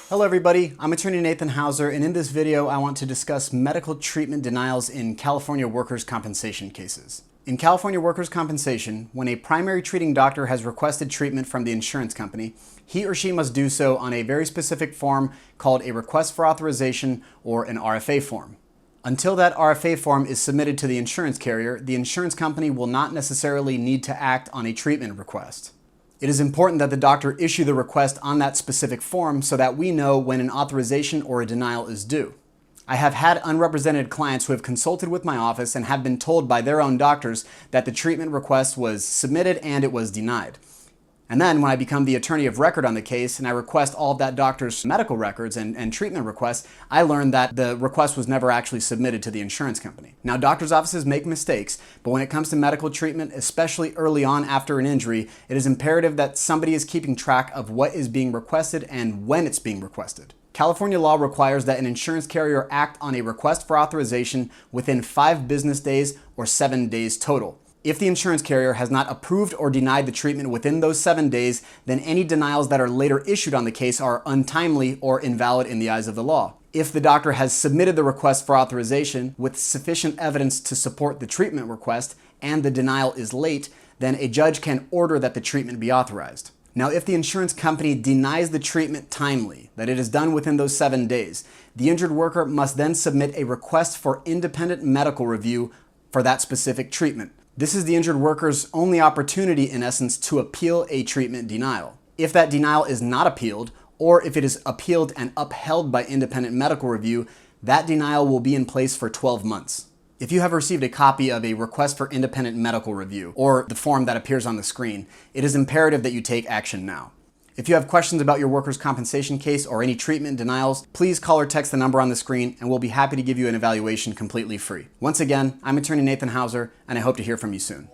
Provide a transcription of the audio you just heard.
Hello everybody, I'm attorney Nathan Hauser, and in this video I want to discuss medical treatment denials in California workers' compensation cases. In California workers' compensation, when a primary treating doctor has requested treatment from the insurance company, he or she must do so on a very specific form called a request for authorization or an RFA form. Until that RFA form is submitted to the insurance carrier, the insurance company will not necessarily need to act on a treatment request. It is important that the doctor issue the request on that specific form so that we know when an authorization or a denial is due. I have had unrepresented clients who have consulted with my office and have been told by their own doctors that the treatment request was submitted and it was denied. And then when I become the attorney of record on the case and I request all of that doctor's medical records and treatment requests, I learned that the request was never actually submitted to the insurance company. Now, doctors' offices make mistakes, but when it comes to medical treatment, especially early on after an injury, it is imperative that somebody is keeping track of what is being requested and when it's being requested. California law requires that an insurance carrier act on a request for authorization within 5 business days or 7 days total. If the insurance carrier has not approved or denied the treatment within those 7 days, then any denials that are later issued on the case are untimely or invalid in the eyes of the law. If the doctor has submitted the request for authorization with sufficient evidence to support the treatment request and the denial is late, then a judge can order that the treatment be authorized. Now, if the insurance company denies the treatment timely, that it is done within those 7 days, the injured worker must then submit a request for independent medical review for that specific treatment. This is the injured worker's only opportunity, in essence, to appeal a treatment denial. If that denial is not appealed, or if it is appealed and upheld by independent medical review, that denial will be in place for 12 months. If you have received a copy of a request for independent medical review, or the form that appears on the screen, it is imperative that you take action now. If you have questions about your workers' compensation case or any treatment denials, please call or text the number on the screen and we'll be happy to give you an evaluation completely free. Once again, I'm attorney Nathan Hauser and I hope to hear from you soon.